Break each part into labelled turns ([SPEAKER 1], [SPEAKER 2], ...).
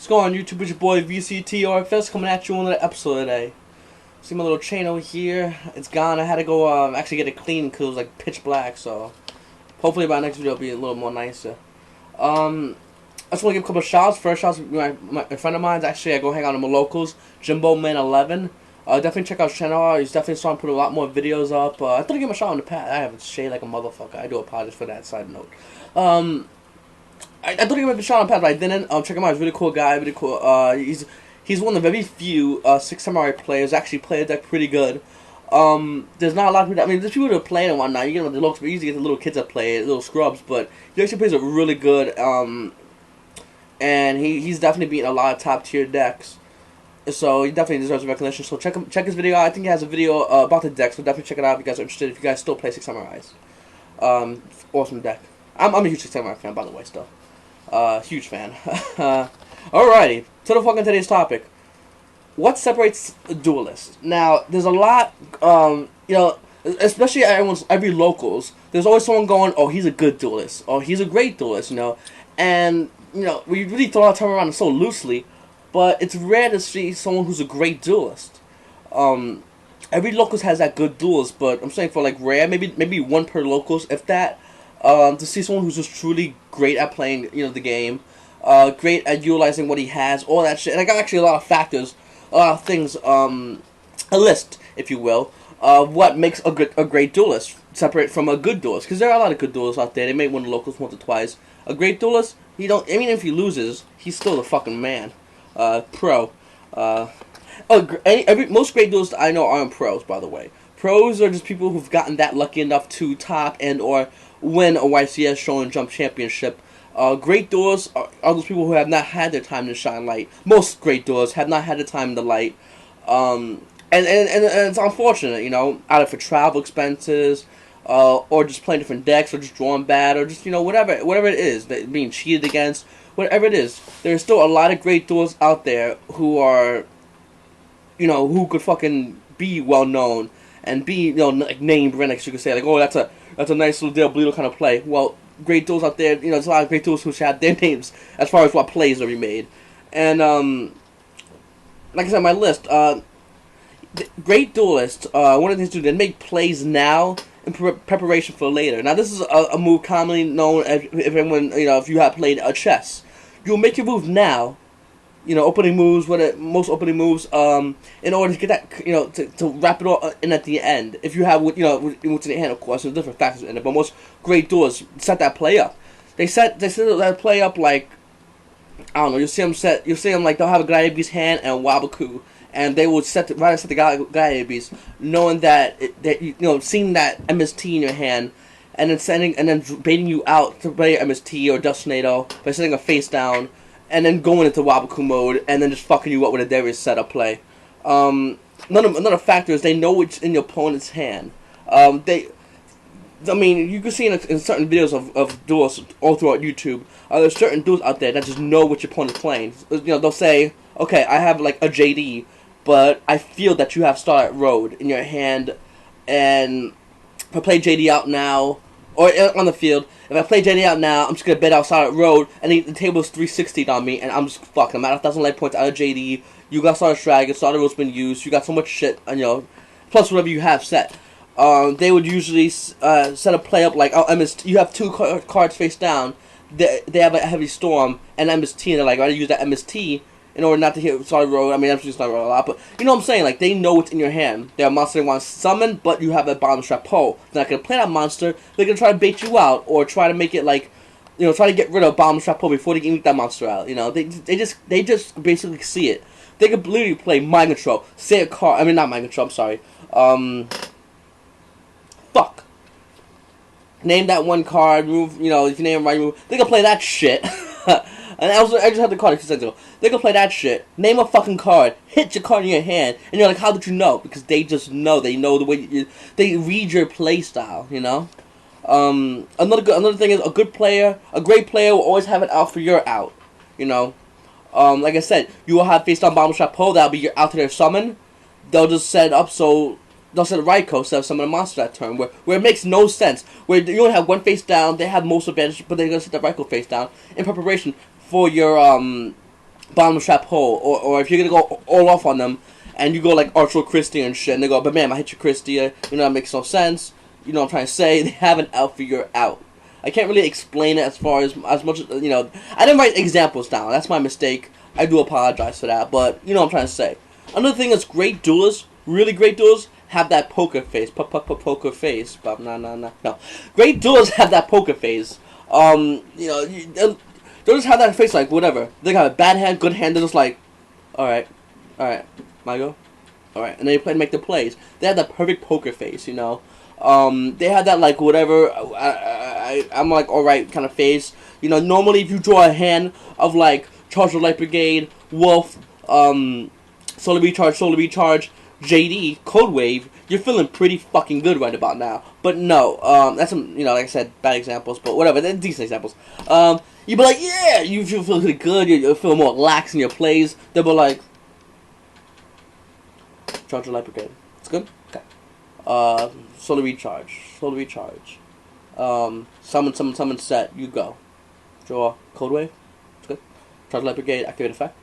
[SPEAKER 1] What's going on, YouTube? It's your boy VCTRFS coming at you on another episode today. See my little chain over here? It's gone. I had to go actually get it clean because it was like pitch black. So hopefully by next video it'll be a little more nicer. I just want to give a couple of shouts. First shouts, a friend of mine's actually. I go hang out in my locals, Jimbo Man 11. Definitely check out his channel. He's definitely starting to put a lot more videos up. I thought I'd give him a shout in the past. I haven't shade like a motherfucker. I do apologize for that side note. I thought he would be shot on path, but I didn't. Check him out. He's a really cool guy. Really cool. He's one of the very few Six Samurai players actually play the deck pretty good. There's not a lot of people. I mean, there's people that play it and whatnot. You get the looks, but you usually get the little kids that play it, little scrubs. But he actually plays it really good. And he's definitely beaten a lot of top tier decks. So he definitely deserves recognition. So check his video out. I think he has a video about the deck. So definitely check it out if you guys are interested. If you guys still play Six Samurais, awesome deck. I'm a huge Six Samurai fan, by the way. Still. Huge fan. Alrighty, to the fucking today's topic. What separates a duelist? Now, there's a lot, especially every locals, there's always someone going, oh, he's a good duelist, or he's a great duelist, and, we really throw our term around so loosely, but it's rare to see someone who's a great duelist. Every locals has that good duelist, but I'm saying for, like, rare, maybe one per locals, if that. To see someone who's just truly great at playing, the game, great at utilizing what he has, all that shit. And I got actually a lot of factors, a lot of things, a list, if you will, of what makes a great duelist separate from a good duelist. Because there are a lot of good duelists out there. They may win the locals once or twice. A great duelist, if he loses, he's still the fucking man. Pro. Most great duelists I know aren't pros, by the way. Pros are just people who've gotten that lucky enough to top and or win a YCS Show and Jump Championship. Great duelists are those people who have not had their time to shine light. Most great duelists have not had the time in the light. And it's unfortunate, either for travel expenses, or just playing different decks, or just drawing bad, or just, whatever it is, being cheated against, whatever it is. There's still a lot of great duelists out there who are, who could fucking be well known and be, like name brand, like you could say, like, oh, that's a nice little Diabolito kind of play. Well, great duels out there, there's a lot of great duels who should have their names as far as what plays are made. And, like I said, my list, great duelists, one of the things to do, they make plays now in preparation for later. Now, this is a move commonly known as, if you have played chess. You'll make your move now, opening moves, most opening moves, in order to get that, to wrap it all in at the end. If you have, what's in the hand, of course, there's different factors in it, but most great duelists set that play up. They set that play up like, I don't know, you'll see them like, they'll have a Gladiator's hand and a Waboku, and they will set the Gladiator's, knowing that, seeing that MST in your hand, and then baiting you out to play MST or Dustinado by setting a face down, and then going into Waboku mode, and then just fucking you up with a Darius setup play. Another factor is they know what's in your opponent's hand. You can see in certain videos of duels all throughout YouTube, there's certain duels out there that just know what your opponent's playing. They'll say, okay, I have like a JD, but I feel that you have Starlight Road in your hand, and if I play JD out now, or on the field, if I play JD out now, I'm just going to bet out Starlight Road, and the table's 360 on me, and I'm just fucking, I'm at 1,000 life points out of JD, you got Starlight Dragon, Starlight Road's been used, you got so much shit, plus whatever you have set. They would usually set a play up like, you have two cards face down, they have a Heavy Storm, and MST, and they're like, I use that MST in order not to hit Starlight Road. I mean, I'm just not Road a lot, but you know what I'm saying? Like, they know what's in your hand. They're a monster they want to summon, but you have a Bomb Chapeau. They're not going to play that monster. They're going to try to bait you out, or try to make it like, try to get rid of Bomb Chapeau before they can eat that monster out. They just basically see it. They could literally play Mind Control, say a card. I mean, not Mind Control. I'm sorry. Fuck. Name that one card. Move. If you name it right, move. They can play that shit. And I just had the card they can play that shit. Name a fucking card. Hit your card in your hand. And you're like, how did you know? Because they just know. They know the way they read your play style, Another thing is a great player will always have it out for your out. Like I said, you will have face down Bomb Chapeau, that'll be your out to their summon. They'll just set it up so they'll set a Raikou instead of summon a monster that turn, where it makes no sense. Where you only have one face down, they have most advantage, but they're gonna set the Raikou face down in preparation for your bottom strap hole, or if you're gonna go all off on them, and you go like Archer Christie and shit, and they go, but man, I hit you, Christie. You know, that makes no sense. You know what I'm trying to say? They have an out for your out. I can't really explain it as much as, you know. I didn't write examples down. That's my mistake. I do apologize for that, but you know what I'm trying to say. Another thing is great duelists, really great duelists, have that poker face. Poker face. But no. Great duelists have that poker face. You know, they'll just have that face like whatever. They got a bad hand, good hand. They're just like, all right, my go. All right, and they play to make the plays. They have that perfect poker face, you know. They have that like whatever. I'm like all right kind of face. You know, normally if you draw a hand of like Charge the Light Brigade, Wolf, Solar Recharge, JD, Code Wave, you're feeling pretty fucking good right about now. But no, that's some, you know, like I said, bad examples, but whatever, they're decent examples. You'd be like, yeah, you feel really good, you feel more lax in your plays. They'll be like, Charge the Light Brigade. It's good? Okay. Solar Recharge. Summon set, you go. Draw Code Wave. It's good. Charge the Light Brigade, activate effect.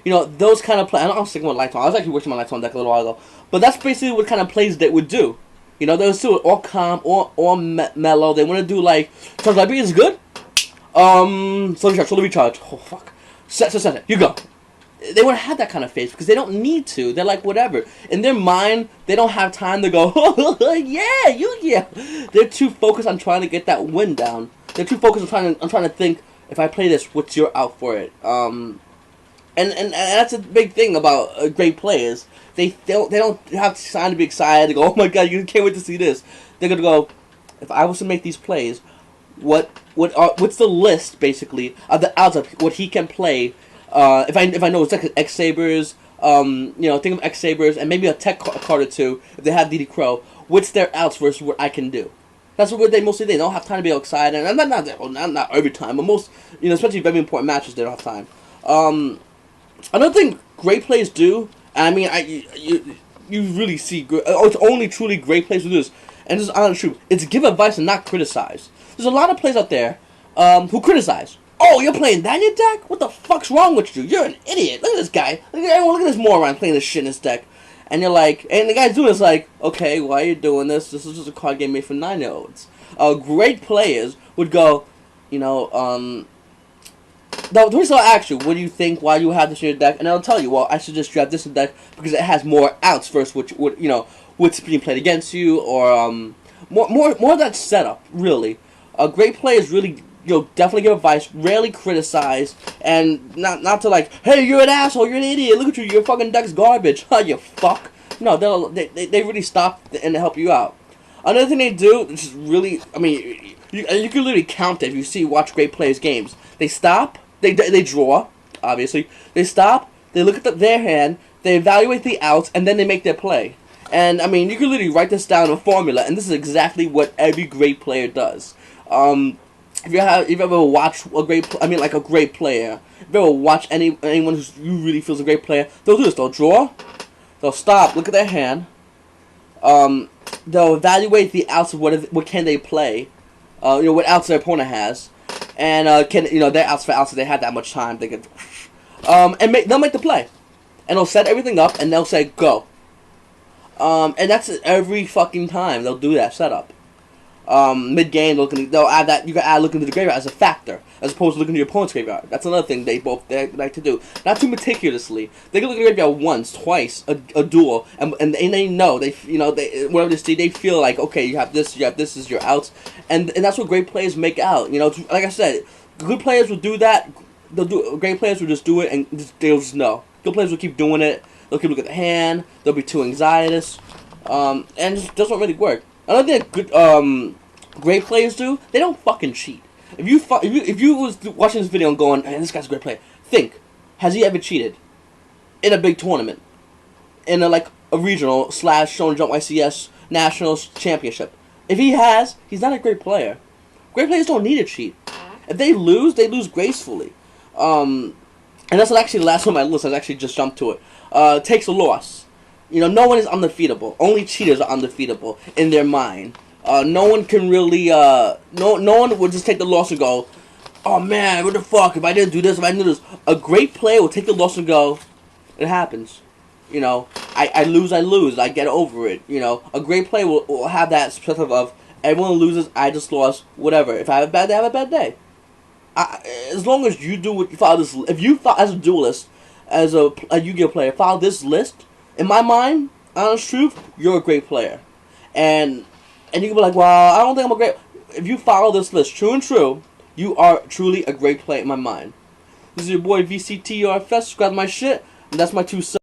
[SPEAKER 1] You know, those kind of plays. I'm sticking with Lights On. I was actually working my Lights On deck a little while ago. But that's basically what kind of plays they would do. You know, they would do it all calm or mellow. They want to do like, Charge Light Brigade is good. Solar Recharge. Oh, fuck. Set it. You go. They wouldn't have that kind of face because they don't need to. They're like, whatever. In their mind, they don't have time to go, yeah. They're too focused on trying to get that win down. They're too focused on trying to think, if I play this, what's your out for it? And that's a big thing about great players. They don't have time to be excited to go, oh my god, you can't wait to see this. They're gonna go, if I was to make these plays, what's the list basically of the outs of what he can play? If I know it's like X-Sabers, you know, think of X-Sabers and maybe a tech card or two if they have DD Crow. What's their outs versus what I can do? That's what they mostly do. They don't have time to be excited, and not every time, but most, you know, especially very important matches, they don't have time. Another thing great players do, and I mean, you really see, it's only truly great players who do this, and this is honest truth, it's give advice and not criticize. There's a lot of players out there who criticize. Oh, you're playing that in your deck? What the fuck's wrong with you? You're an idiot. Look at this guy. Look at this moron playing this shit in his deck. And you're like, and the guy's doing this like, okay, why are you doing this? This is just a card game made for 9-year-olds. Great players would go, you know, the reason I'll ask you, what do you think, why you have this in your deck? And I'll tell you, well, I should just draft this in the deck because it has more outs versus what's being played against you, or more of that setup, really. Great players really, you know, definitely give advice, rarely criticize, and not to like, hey, you're an asshole, you're an idiot, look at you, your fucking deck's garbage, you fuck. No, they really stop and help you out. Another thing they do, which is really, I mean, you can literally count it if you watch great players' games. They stop, they draw, obviously, they stop, they look at their hand, they evaluate the outs, and then they make their play. And, I mean, you can literally write this down in a formula, and this is exactly what every great player does. If you ever watched a great player, if you ever watch anyone who really feels a great player, they'll do this. They'll draw, they'll stop, look at their hand, they'll evaluate the outs of what can they play, you know, what outs their opponent has, and their outs for outs if they have that much time, they can, they'll make the play, and they'll set everything up, and they'll say go, and that's every fucking time they'll do that setup. Mid game, they'll add that. You can add looking to the graveyard as a factor, as opposed to looking to your opponent's graveyard. That's another thing they like to do. Not too meticulously. They can look at the graveyard once, twice, a duel, and they know whatever they see, they feel like, okay, you have this is your outs, and that's what great players make out. You know, like I said, good players will do that. Great players will just do it, and they'll just know. Good players will keep doing it. They'll keep looking at the hand. They'll be too anxietous, and it just doesn't really work. Another thing good, great players do, they don't fucking cheat. If you was watching this video and going, man, this guy's a great player, think, has he ever cheated in a big tournament, in a regional / Shonen Jump YCS Nationals Championship? If he has, he's not a great player. Great players don't need to cheat. If they lose gracefully. And that's actually the last one on my list. I actually just jumped to it. Takes a loss. You know, no one is undefeatable. Only cheaters are undefeatable in their mind. No one can really, no one would just take the loss and go, oh man, what the fuck? If I didn't do this, if I didn't do this, a great player will take the loss and go, it happens. You know, I lose, I lose. I get over it. You know, a great player will have that perspective of everyone loses, I just lost, whatever. If I have a bad day, I have a bad day. As long as you do what you follow this, if you follow, as a duelist, as a Yu-Gi-Oh player, follow this list. In my mind, honest truth, you're a great player, and you can be like, well, I don't think I'm a great. If you follow this list, true and true, you are truly a great player in my mind. This is your boy VCTRFS. Subscribe to my shit, and that's my 2 cents.